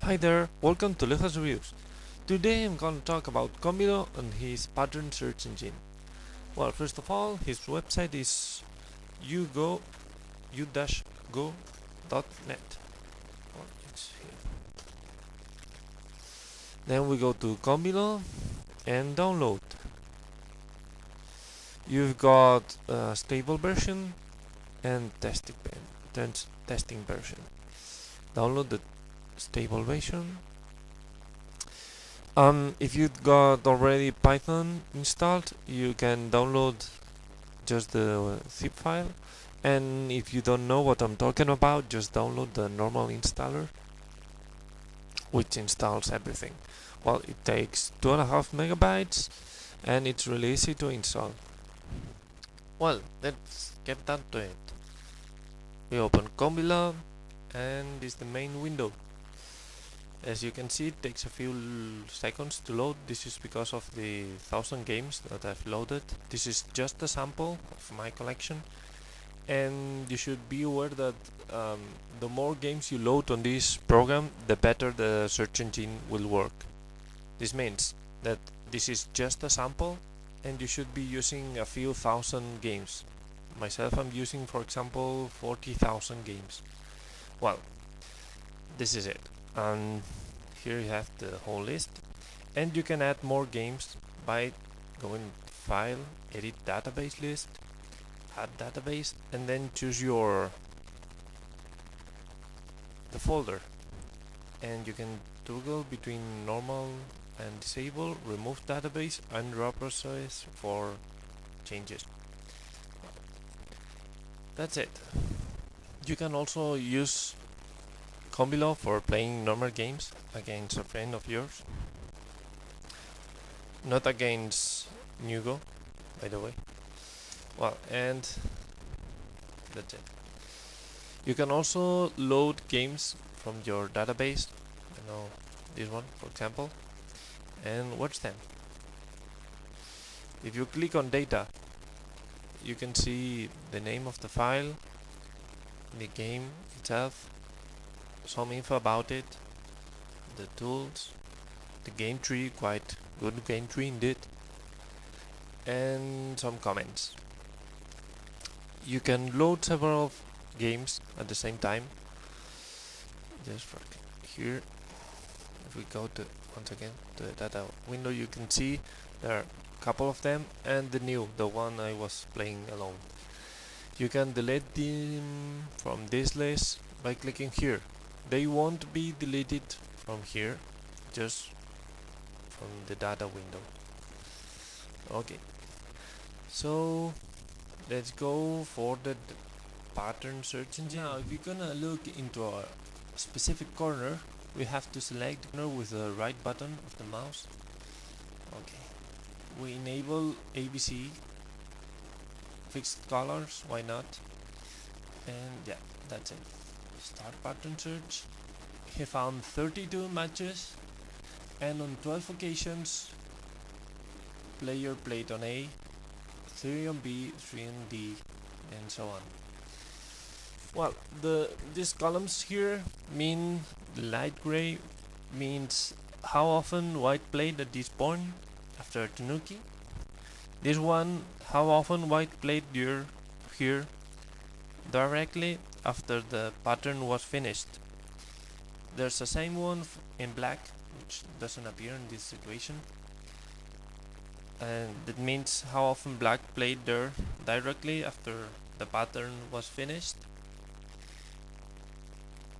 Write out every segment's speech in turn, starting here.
Hi there, welcome to Alejo's Reviews. Today I'm going to talk about Kombilo and his pattern search engine. Well, first of all, his website is u-go-go.net. Well, it's here. Then we go to Kombilo and download. You've got a stable version and testing version. Download the stable version. If you've got already Python installed, you can download just the zip file, and if you don't know what I'm talking about, just download the normal installer, which installs everything. Well, it takes 2.5 megabytes, and it's really easy to install. Well, let's get down to it. We open Kombilo, and this is the main window. As you can see, it takes a few seconds to load. This is because of the 1000 games that I've loaded. This is just a sample of my collection, and you should be aware that the more games you load on this program, the better the search engine will work. This means that this is just a sample, and you should be using a few thousand games. Myself, I'm using, for example, 40,000 games. Well, this is it. And here you have the whole list, and you can add more games by going to File, Edit Database List, Add Database, and then choose the folder, and you can toggle between normal and disable, remove database, and raw process for changes. That's it. You can also use Kombilo for playing normal games against a friend of yours, not against Nugo, by the way. Well, and that's it. You can also load games from your database, this one for example, and watch them. If you click on data, you can see the name of the file, the game itself, some info about it, the tools, the game tree, quite good game tree indeed, and some comments. You can load several games at the same time. Just for here, if we go to once again to the data window, you can see there are a couple of them, and the one I was playing alone. You can delete them from this list by clicking here. They won't be deleted from here, just from the data window. Okay, so let's go for the pattern search engine. Now, if you're gonna look into a specific corner, we have to select the corner with the right button of the mouse. Okay, we enable ABC, fixed colors, why not? And yeah, that's it. Start pattern search. He found 32 matches, and on 12 occasions player played on A, 3 on B, 3 on D, and so on. Well, these columns here mean the light gray means how often white played at this point after tenuki. This one, how often white played here directly after the pattern was finished. There's the same one in black, which doesn't appear in this situation, and that means how often black played there directly after the pattern was finished.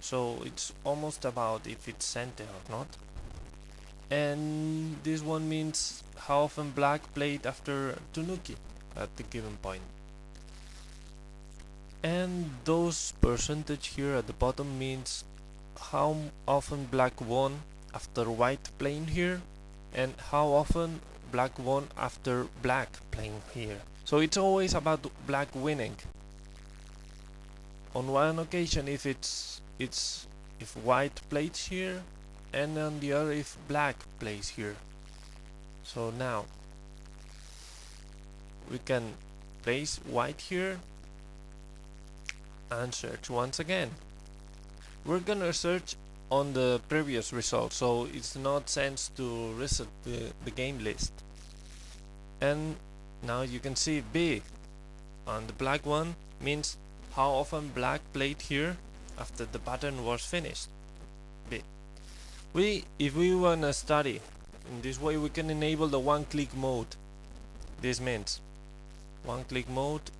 So it's almost about if it's center or not. And this one means how often black played after tenuki at the given point. And those percentage here at the bottom means how often black won after white playing here, and how often black won after black playing here. So it's always about black winning. On one occasion if white plays here, and on the other if black plays here. So now we can place white here and search once again. We're gonna search on the previous result, so it's not sense to reset the game list. And now you can see B on the black one means how often black played here after the pattern was finished. B. If we wanna study in this way, we can enable the one-click mode. This means one-click mode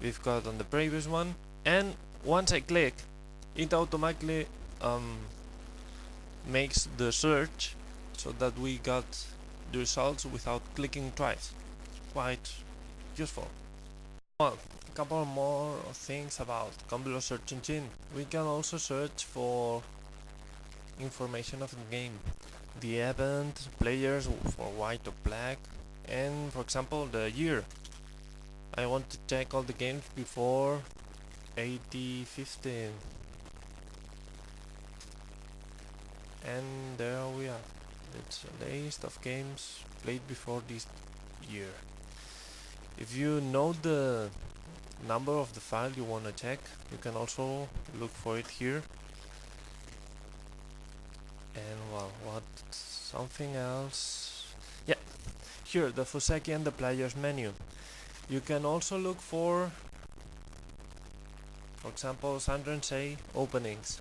we've got on the previous one, and once I click, it automatically makes the search so that we got the results without clicking twice. Quite useful. Well, a couple more things about Kombilo search engine. We can also search for information of the game, the event, players for white or black, and for example the year. I want to check all the games before 8015, and there we are. It's a list of games played before this year. If you know the number of the file you want to check, you can also look for it here. And well, what something else? Yeah, here the Fuseki and the players menu. You can also look for example, Sandrensei openings.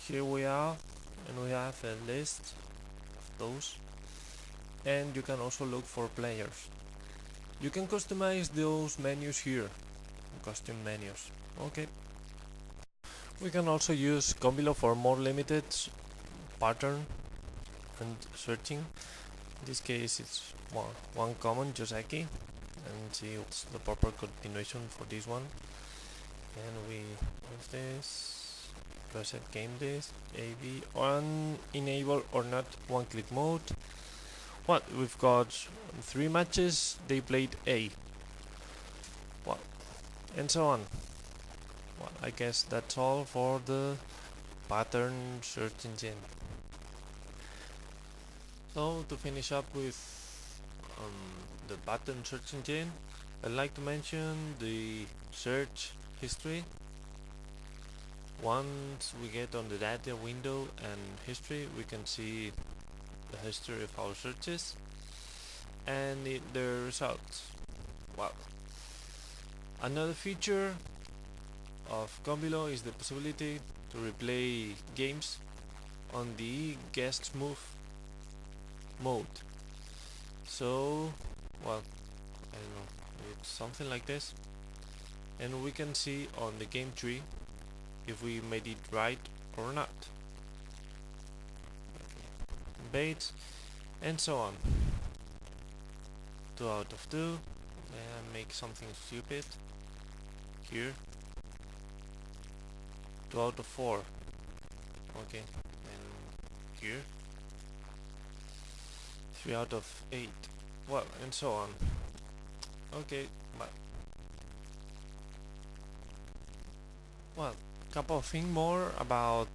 Here we are, and we have a list of those. And you can also look for players. You can customize those menus here, custom menus. Okay. We can also use Kombilo for more limited pattern and searching. In this case, it's one common Joseki, and see what's the proper continuation for this one. And we use this, reset game list, AB, on enable or not one click mode. Well, we've got 3 matches, they played A. Well, and so on. Well, I guess that's all for the pattern search engine. So to finish up with the pattern search engine, I'd like to mention the search history. Once we get on the data window and history, we can see the history of our searches and the results. Wow. Another feature of Kombilo is the possibility to replay games on the guest move mode. So, well, I don't know, it's something like this, and we can see on the game tree if we made it right or not. Baits and so on. 2 out of 2, and make something stupid here. 2 out of 4. Okay, and here 3 out of 8. Well, and so on. Okay, but well, couple of things more about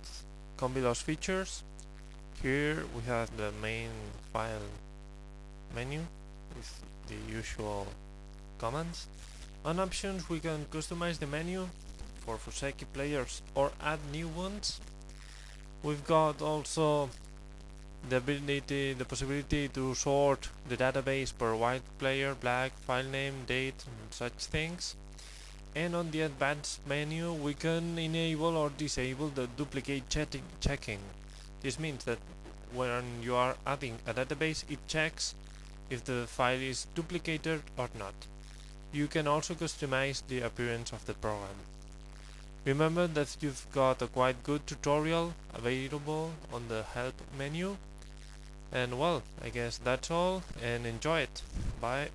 Kombilo's features. Here we have the main file menu with the usual commands. On options, we can customize the menu for Fuseki players or add new ones. We've got also the possibility to sort the database per white player, black, file name, date, and such things. And on the advanced menu, we can enable or disable the duplicate checking. This means that when you are adding a database, it checks if the file is duplicated or not. You can also customize the appearance of the program. Remember that you've got a quite good tutorial available on the help menu. And well, I guess that's all, and enjoy it. Bye.